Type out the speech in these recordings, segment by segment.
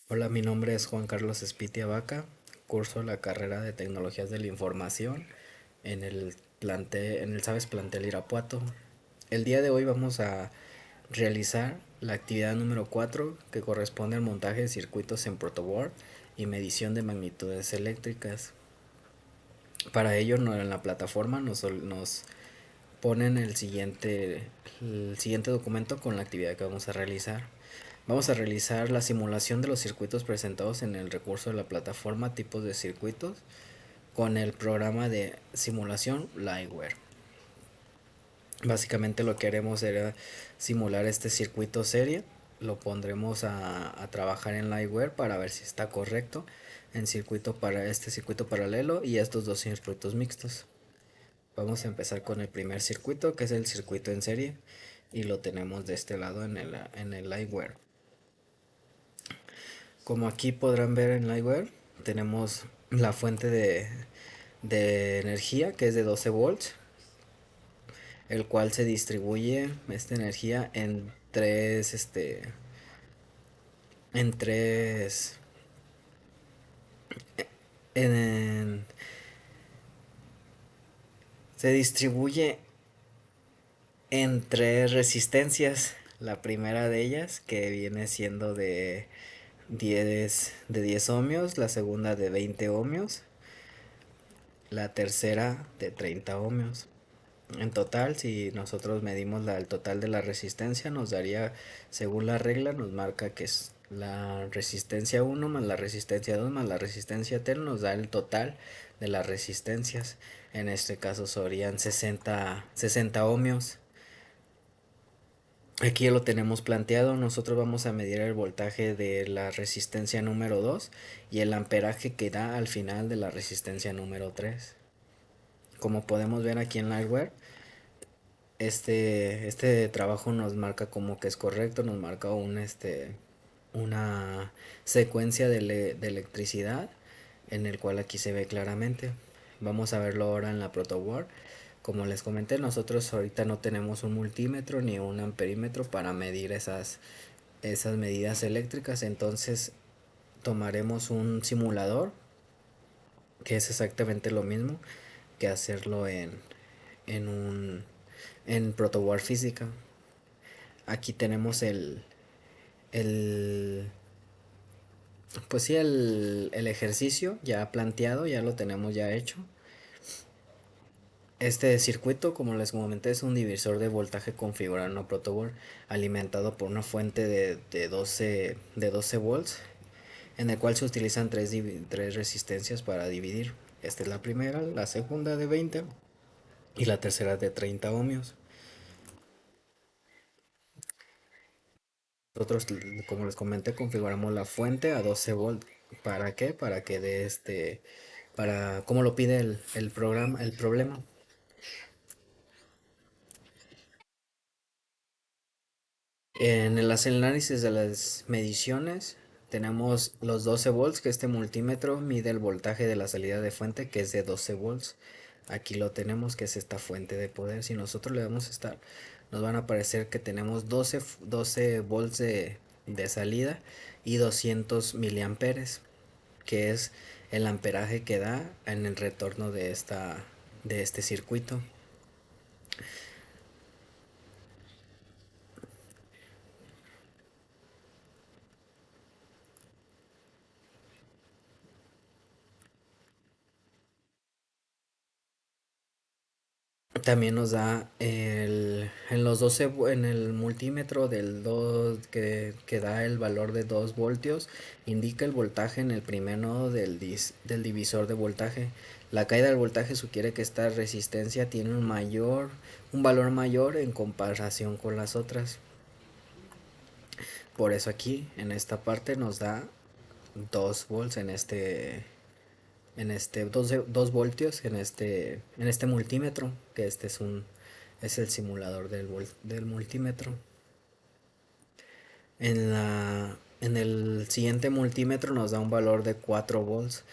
Hola, mi nombre es Juan Carlos Espitia Vaca, curso la carrera de Tecnologías de la Información en el SABES Plantel Irapuato. El día de hoy vamos a realizar la actividad número 4 que corresponde al montaje de circuitos en protoboard y medición de magnitudes eléctricas. Para ello en la plataforma nos ponen el siguiente documento con la actividad que vamos a realizar. Vamos a realizar la simulación de los circuitos presentados en el recurso de la plataforma tipos de circuitos con el programa de simulación Liveware. Básicamente lo que haremos será simular este circuito serie, lo pondremos a trabajar en Liveware para ver si está correcto en circuito para este circuito paralelo y estos dos circuitos mixtos. Vamos a empezar con el primer circuito, que es el circuito en serie, y lo tenemos de este lado en el Liveware. Como aquí podrán ver en Liveware, tenemos la fuente de energía, que es de 12 volts, el cual se distribuye esta energía en tres, en- se distribuye en tres resistencias. La primera de ellas, que viene siendo de 10 ohmios, la segunda de 20 ohmios, la tercera de 30 ohmios. En total, si nosotros medimos el total de la resistencia, nos daría, según la regla, nos marca que es la resistencia uno más la resistencia 2 más la resistencia 3, nos da el total de las resistencias. En este caso serían 60 ohmios. Aquí ya lo tenemos planteado. Nosotros vamos a medir el voltaje de la resistencia número 2 y el amperaje que da al final de la resistencia número 3. Como podemos ver aquí en Liveware, este trabajo nos marca como que es correcto, nos marca una secuencia de electricidad en el cual aquí se ve claramente. Vamos a verlo ahora en la protoboard. Como les comenté, nosotros ahorita no tenemos un multímetro ni un amperímetro para medir esas medidas eléctricas, entonces tomaremos un simulador que es exactamente lo mismo que hacerlo en un en protoboard física. Aquí tenemos el pues sí, el ejercicio ya planteado, ya lo tenemos ya hecho. Este circuito, como les comenté, es un divisor de voltaje configurado en un protoboard alimentado por una fuente de 12 volts, en el cual se utilizan tres resistencias para dividir. Esta es la primera, la segunda de 20 y la tercera de 30 ohmios. Nosotros, como les comenté, configuramos la fuente a 12 volts. ¿Para qué? Para que dé como lo pide el programa, el problema. En el análisis de las mediciones tenemos los 12 volts, que este multímetro mide el voltaje de la salida de fuente, que es de 12 volts. Aquí lo tenemos, que es esta fuente de poder. Si nosotros le damos estar, nos van a aparecer que tenemos 12 volts de salida y 200 miliamperes, que es el amperaje que da en el retorno de este circuito. También nos da en el multímetro que da el valor de 2 voltios, indica el voltaje en el primer nodo del divisor de voltaje. La caída del voltaje sugiere que esta resistencia tiene un valor mayor en comparación con las otras. Por eso aquí, en esta parte, nos da 2 volts dos voltios en este multímetro, que es el simulador del multímetro. En el siguiente multímetro nos da un valor de 4 volts.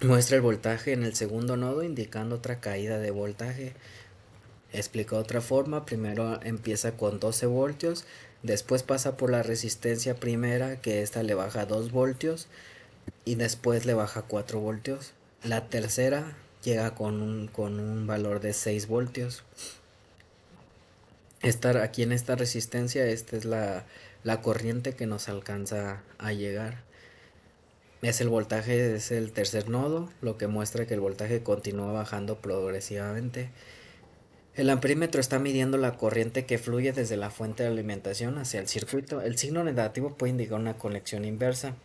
Muestra el voltaje en el segundo nodo indicando otra caída de voltaje. Explicado de otra forma, primero empieza con 12 voltios, después pasa por la resistencia primera, que esta le baja 2 voltios, y después le baja 4 voltios. La tercera llega con un valor de 6 voltios. Aquí en esta resistencia, esta es la corriente que nos alcanza a llegar. Es el voltaje, es el tercer nodo, lo que muestra que el voltaje continúa bajando progresivamente. El amperímetro está midiendo la corriente que fluye desde la fuente de alimentación hacia el circuito. El signo negativo puede indicar una conexión inversa.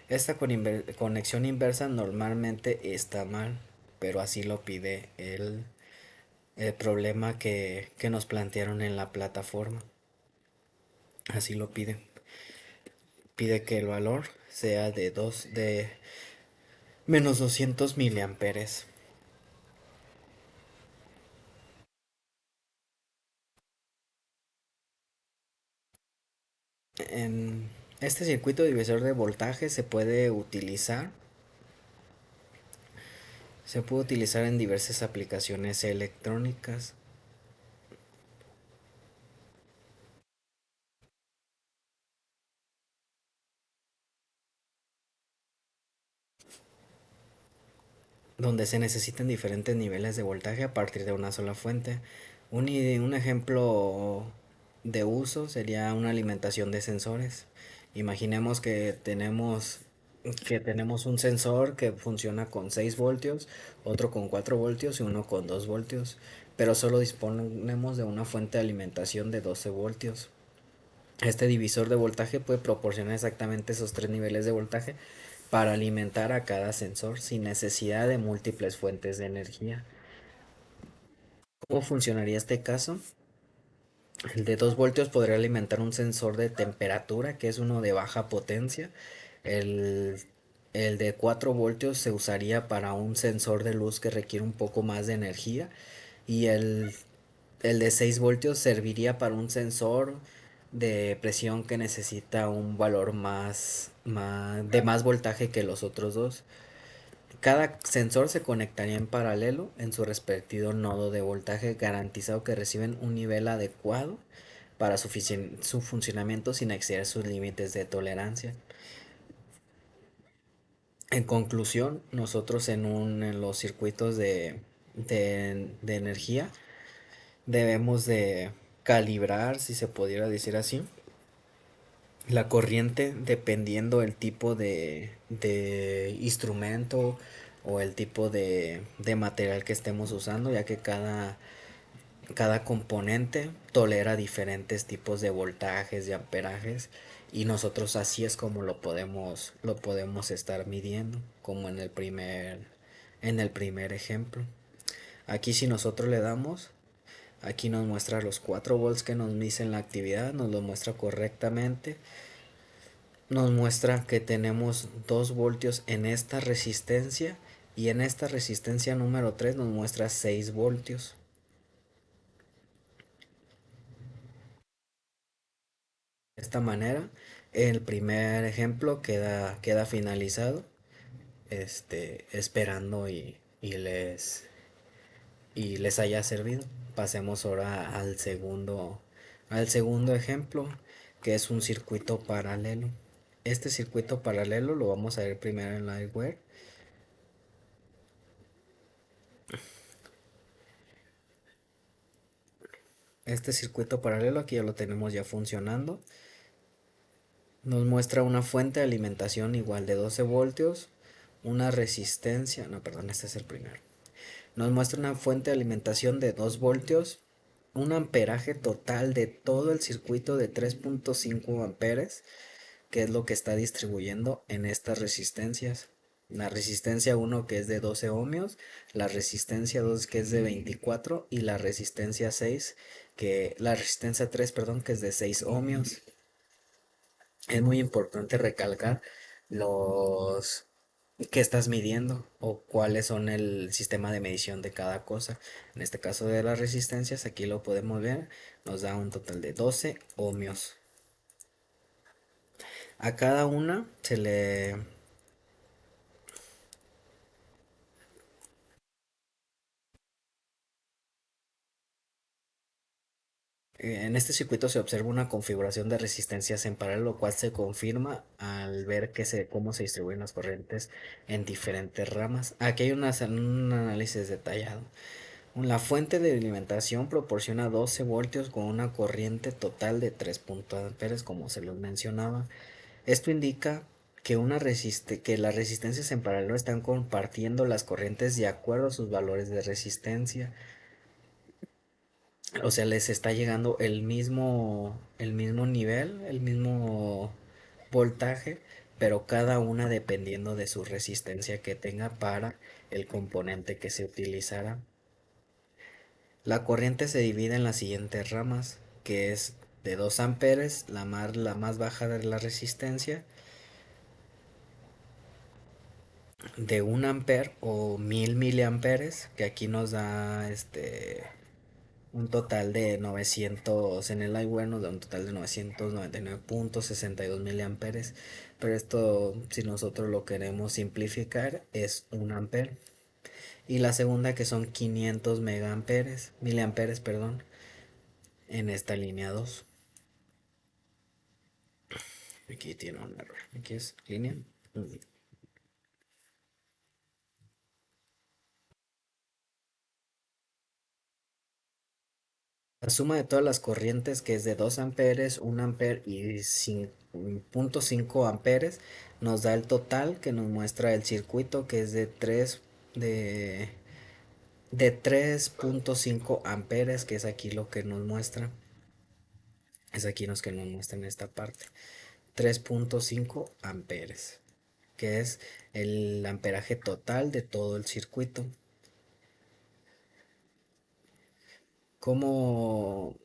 Esta conexión inversa normalmente está mal, pero así lo pide el problema que nos plantearon en la plataforma. Así lo pide. Pide que el valor sea de menos 200 miliamperes. En este circuito divisor de voltaje se puede utilizar en diversas aplicaciones electrónicas, donde se necesitan diferentes niveles de voltaje a partir de una sola fuente. Un ejemplo de uso sería una alimentación de sensores. Imaginemos que tenemos un sensor que funciona con 6 voltios, otro con 4 voltios y uno con 2 voltios, pero solo disponemos de una fuente de alimentación de 12 voltios. Este divisor de voltaje puede proporcionar exactamente esos tres niveles de voltaje para alimentar a cada sensor sin necesidad de múltiples fuentes de energía. ¿Cómo funcionaría este caso? El de 2 voltios podría alimentar un sensor de temperatura, que es uno de baja potencia. El, el de 4 voltios se usaría para un sensor de luz que requiere un poco más de energía. Y el de 6 voltios serviría para un sensor de presión que necesita un valor de más voltaje que los otros dos. Cada sensor se conectaría en paralelo en su respectivo nodo de voltaje, garantizado que reciben un nivel adecuado para su funcionamiento sin exceder sus límites de tolerancia. En conclusión, nosotros en los circuitos de energía debemos de calibrar, si se pudiera decir así, la corriente dependiendo el tipo de instrumento o el tipo de material que estemos usando, ya que cada componente tolera diferentes tipos de voltajes y amperajes, y nosotros así es como lo podemos estar midiendo, como en el primer ejemplo. Aquí si nosotros le damos, aquí nos muestra los 4 volts que nos dicen la actividad, nos lo muestra correctamente. Nos muestra que tenemos 2 voltios en esta resistencia, y en esta resistencia número 3 nos muestra 6 voltios. De esta manera, el primer ejemplo queda finalizado, esperando y les haya servido. Pasemos ahora al segundo ejemplo, que es un circuito paralelo. Este circuito paralelo lo vamos a ver primero en Liveware. Este circuito paralelo aquí ya lo tenemos ya funcionando. Nos muestra una fuente de alimentación igual de 12 voltios, una resistencia, no, perdón, este es el primero. Nos muestra una fuente de alimentación de 2 voltios, un amperaje total de todo el circuito de 3.5 amperes, que es lo que está distribuyendo en estas resistencias. La resistencia 1 que es de 12 ohmios, la resistencia 2 que es de 24 y la resistencia 3, perdón, que es de 6 ohmios. Es muy importante recalcar los que estás midiendo o cuáles son el sistema de medición de cada cosa. En este caso de las resistencias, aquí lo podemos ver, nos da un total de 12 ohmios. A cada una En este circuito se observa una configuración de resistencias en paralelo, lo cual se confirma al ver cómo se distribuyen las corrientes en diferentes ramas. Aquí hay un análisis detallado. La fuente de alimentación proporciona 12 voltios con una corriente total de 3 amperes, como se los mencionaba. Esto indica que las resistencias en paralelo están compartiendo las corrientes de acuerdo a sus valores de resistencia. O sea, les está llegando el mismo nivel, el mismo voltaje, pero cada una dependiendo de su resistencia que tenga para el componente que se utilizará. La corriente se divide en las siguientes ramas, que es de 2 amperes, la más baja de la resistencia, de 1 amper o 1000 miliamperes, que aquí nos da un total de 900 en el hay bueno, de un total de 999,62 miliamperes. Pero esto, si nosotros lo queremos simplificar, es 1 amper. Y la segunda que son 500 miliamperes, perdón, en esta línea 2. Aquí tiene un error. Aquí es línea. La suma de todas las corrientes, que es de 2 amperes, 1 amper y 0,5 amperes, nos da el total que nos muestra el circuito, que es de, de 3,5 amperes, que es aquí lo que nos muestra. Es aquí los que nos muestra en esta parte. 3,5 amperes, que es el amperaje total de todo el circuito. Como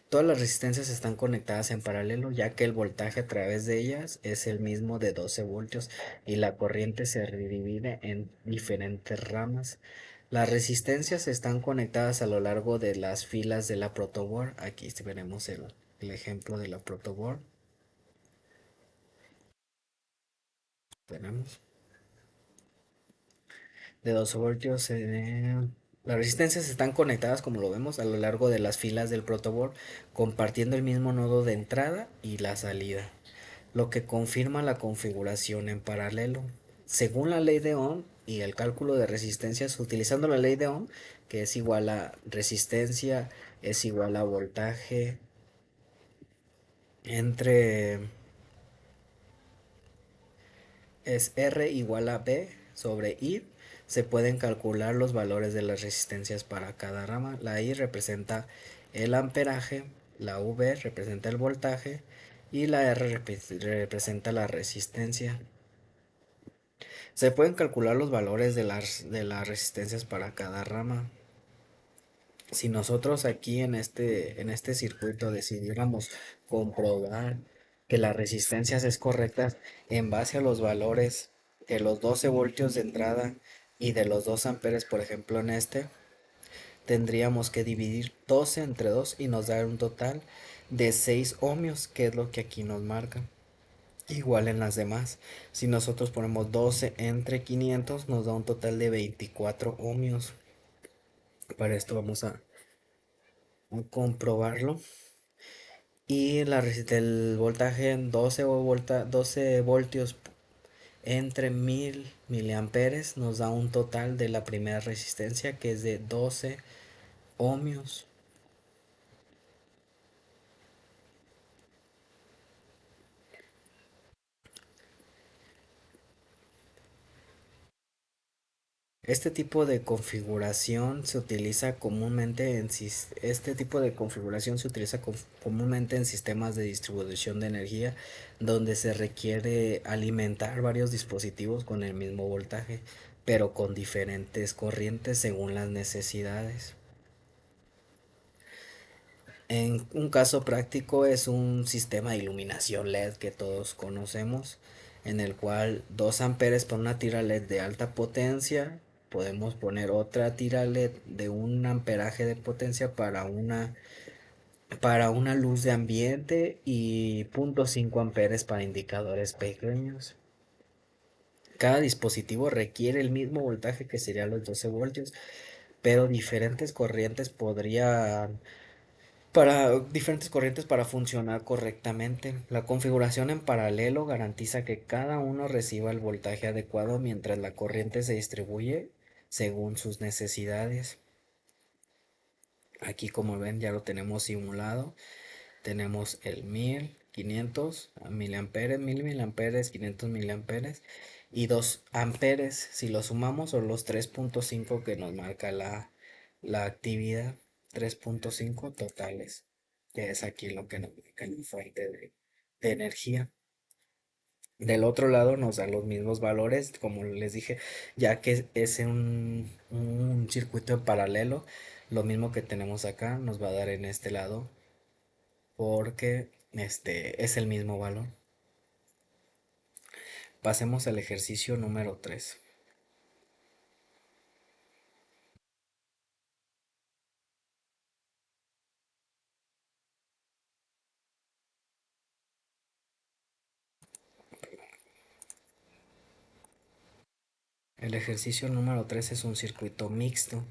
todas las resistencias están conectadas en paralelo, ya que el voltaje a través de ellas es el mismo de 12 voltios y la corriente se divide en diferentes ramas. Las resistencias están conectadas a lo largo de las filas de la protoboard. Aquí veremos el ejemplo de la protoboard. Tenemos de 12 voltios. Las resistencias están conectadas, como lo vemos, a lo largo de las filas del protoboard, compartiendo el mismo nodo de entrada y la salida, lo que confirma la configuración en paralelo. Según la ley de Ohm y el cálculo de resistencias, utilizando la ley de Ohm, que es igual a resistencia, es igual a voltaje entre, es R igual a B sobre I, se pueden calcular los valores de las resistencias para cada rama. La I representa el amperaje, la V representa el voltaje y la R representa la resistencia. Se pueden calcular los valores de las resistencias para cada rama. Si nosotros aquí en este circuito decidiéramos comprobar que las resistencias es correcta en base a los valores de los 12 voltios de entrada y de los 2 amperes, por ejemplo, tendríamos que dividir 12 entre 2 y nos da un total de 6 ohmios, que es lo que aquí nos marca. Igual en las demás. Si nosotros ponemos 12 entre 500, nos da un total de 24 ohmios. Para esto vamos a comprobarlo. Y el voltaje en 12 voltios entre 1000 miliamperes nos da un total de la primera resistencia, que es de 12 ohmios. Este tipo de configuración se utiliza comúnmente en sistemas de distribución de energía, donde se requiere alimentar varios dispositivos con el mismo voltaje, pero con diferentes corrientes según las necesidades. En un caso práctico es un sistema de iluminación LED que todos conocemos, en el cual 2 amperes para una tira LED de alta potencia, podemos poner otra tira LED de un amperaje de potencia para una luz de ambiente y 0,5 amperes para indicadores pequeños. Cada dispositivo requiere el mismo voltaje, que sería los 12 voltios, pero diferentes corrientes para funcionar correctamente. La configuración en paralelo garantiza que cada uno reciba el voltaje adecuado mientras la corriente se distribuye según sus necesidades. Aquí como ven ya lo tenemos simulado. Tenemos el 1500 miliamperes, 1000 miliamperes, 500 miliamperes y 2 amperes si lo sumamos o los 3.5 que nos marca la actividad, 3.5 totales, que es aquí lo que nos marca la fuente de energía. Del otro lado nos da los mismos valores, como les dije, ya que es un circuito en paralelo, lo mismo que tenemos acá nos va a dar en este lado porque es el mismo valor. Pasemos al ejercicio número 3. El ejercicio número 3 es un circuito mixto,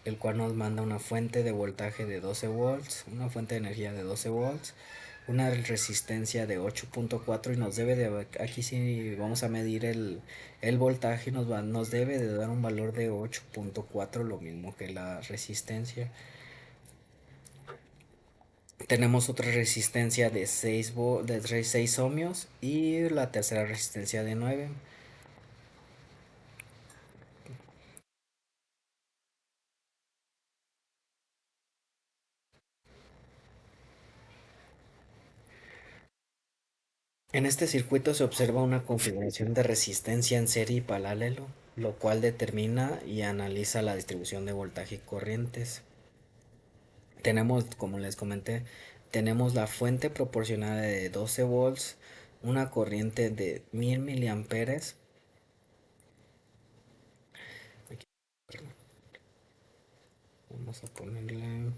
el cual nos manda una fuente de voltaje de 12 volts, una fuente de energía de 12 volts, una resistencia de 8.4 y nos debe de, aquí sí vamos a medir el voltaje, nos debe de dar un valor de 8.4, lo mismo que la resistencia. Tenemos otra resistencia de 6 ohmios y la tercera resistencia de 9. En este circuito se observa una configuración de resistencia en serie y paralelo, lo cual determina y analiza la distribución de voltaje y corrientes. Tenemos, como les comenté, tenemos la fuente proporcionada de 12 volts, una corriente de 1000 miliamperes. Aquí, vamos a ponerle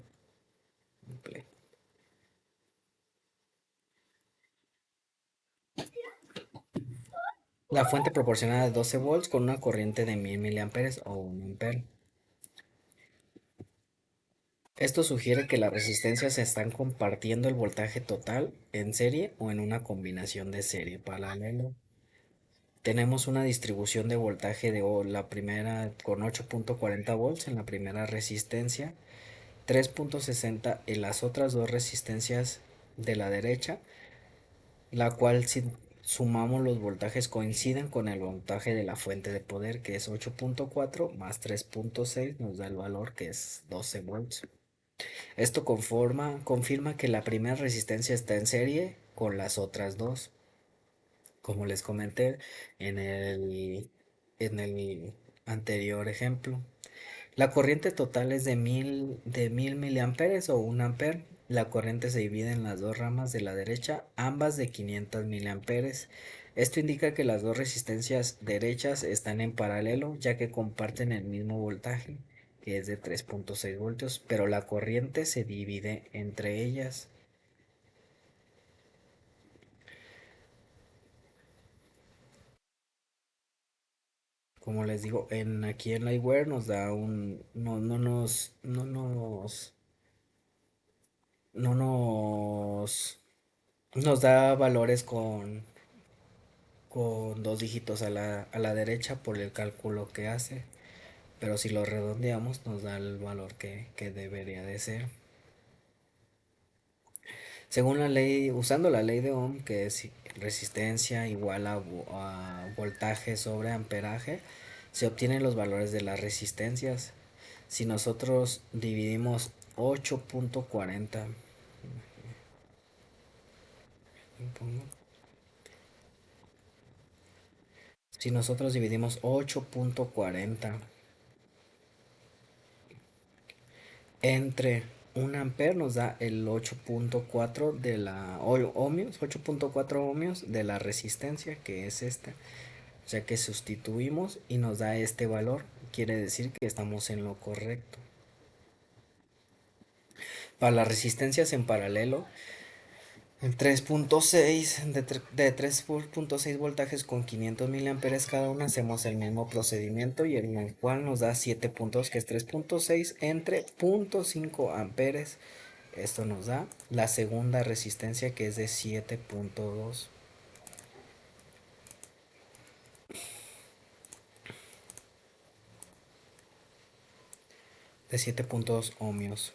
un play. La fuente proporcionada de 12 volts con una corriente de 1000 miliamperes o 1 ampere. Esto sugiere que las resistencias se están compartiendo el voltaje total en serie o en una combinación de serie paralelo. Tenemos una distribución de voltaje de la primera con 8.40 volts en la primera resistencia, 3.60 en las otras dos resistencias de la derecha, la cual si sumamos los voltajes coinciden con el voltaje de la fuente de poder, que es 8.4 más 3.6 nos da el valor que es 12 volts. Esto confirma que la primera resistencia está en serie con las otras dos. Como les comenté en el anterior ejemplo. La corriente total es de mil miliamperes o 1 ampere. La corriente se divide en las dos ramas de la derecha, ambas de 500 miliamperes. Esto indica que las dos resistencias derechas están en paralelo, ya que comparten el mismo voltaje, que es de 3.6 voltios, pero la corriente se divide entre ellas. Como les digo, aquí en Liveware nos da no nos da valores con dos dígitos a la derecha por el cálculo que hace, pero si lo redondeamos nos da el valor que debería de ser. Según la ley, usando la ley de Ohm, que es resistencia igual a voltaje sobre amperaje, se obtienen los valores de las resistencias. Si nosotros dividimos 8.40, si nosotros dividimos 8.40 entre un ampere nos da el 8.4 de ohmios, 8.4 ohmios de la resistencia, que es esta. O sea que sustituimos y nos da este valor. Quiere decir que estamos en lo correcto. Para las resistencias en paralelo, El 3.6 de 3.6 voltajes con 500 miliamperes cada una, hacemos el mismo procedimiento y en el cual nos da 7 puntos, que es 3.6 entre 0.5 amperes. Esto nos da la segunda resistencia, que es de 7.2, de 7.2 ohmios.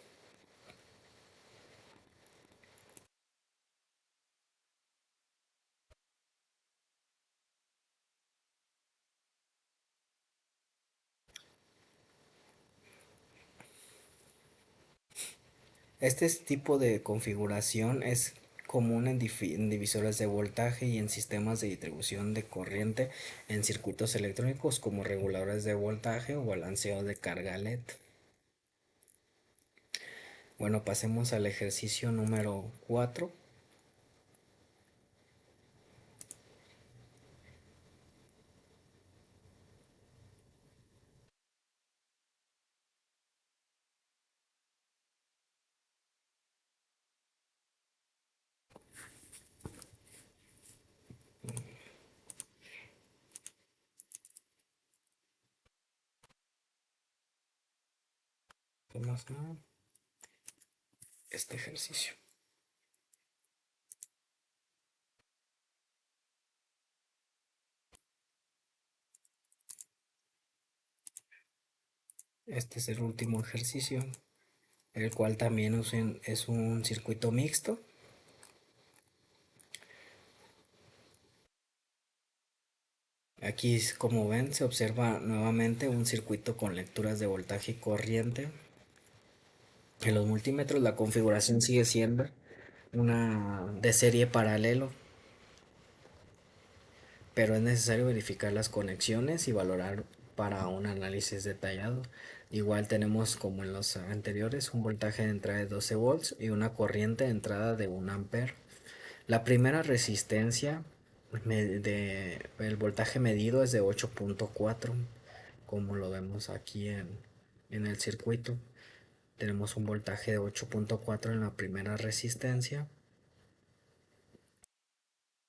Este tipo de configuración es común en divisores de voltaje y en sistemas de distribución de corriente en circuitos electrónicos como reguladores de voltaje o balanceo de carga LED. Bueno, pasemos al ejercicio número 4. Vamos a este ejercicio. Este es el último ejercicio, el cual también es un circuito mixto. Aquí, como ven, se observa nuevamente un circuito con lecturas de voltaje y corriente. En los multímetros la configuración sigue siendo una de serie paralelo, pero es necesario verificar las conexiones y valorar para un análisis detallado. Igual tenemos, como en los anteriores, un voltaje de entrada de 12 volts y una corriente de entrada de 1 ampere. La primera resistencia el voltaje medido es de 8.4, como lo vemos aquí en el circuito. Tenemos un voltaje de 8.4 en la primera resistencia.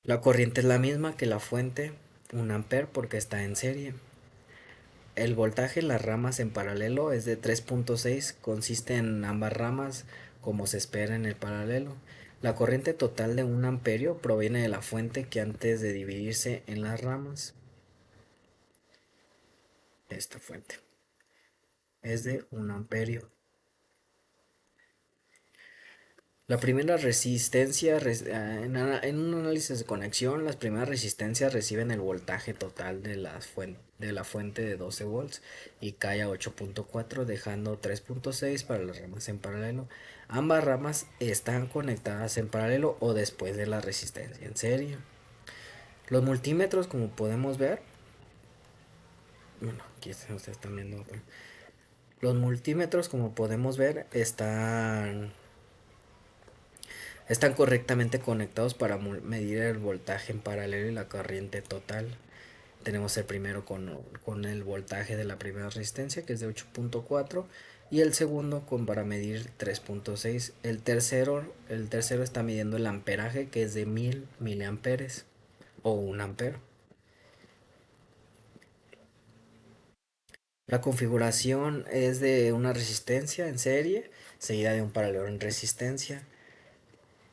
La corriente es la misma que la fuente, 1 ampere, porque está en serie. El voltaje en las ramas en paralelo es de 3.6, consiste en ambas ramas como se espera en el paralelo. La corriente total de 1 amperio proviene de la fuente que antes de dividirse en las ramas, esta fuente es de 1 amperio. La primera resistencia, en un análisis de conexión, las primeras resistencias reciben el voltaje total de la fuente de 12 volts y cae a 8.4, dejando 3.6 para las ramas en paralelo. Ambas ramas están conectadas en paralelo o después de la resistencia en serie. Los multímetros, como podemos ver, bueno, aquí ustedes están viendo. Los multímetros, como podemos ver, están correctamente conectados para medir el voltaje en paralelo y la corriente total. Tenemos el primero con el voltaje de la primera resistencia, que es de 8.4, y el segundo para medir 3.6. El tercero está midiendo el amperaje, que es de 1000 miliamperes o 1 ampere. La configuración es de una resistencia en serie seguida de un paralelo en resistencia.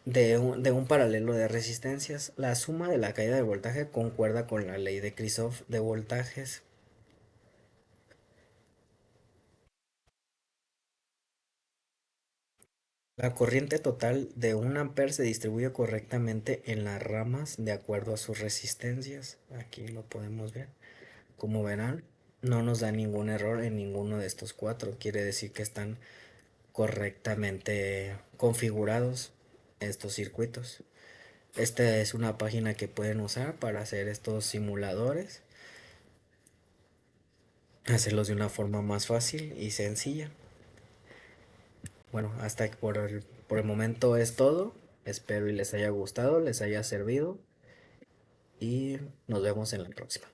De un paralelo de resistencias, la suma de la caída de voltaje concuerda con la ley de Kirchhoff de voltajes. La corriente total de 1 ampere se distribuye correctamente en las ramas de acuerdo a sus resistencias. Aquí lo podemos ver. Como verán, no nos da ningún error en ninguno de estos cuatro. Quiere decir que están correctamente configurados estos circuitos. Esta es una página que pueden usar para hacer estos simuladores, hacerlos de una forma más fácil y sencilla. Bueno, hasta que por el momento es todo. Espero y les haya gustado, les haya servido y nos vemos en la próxima.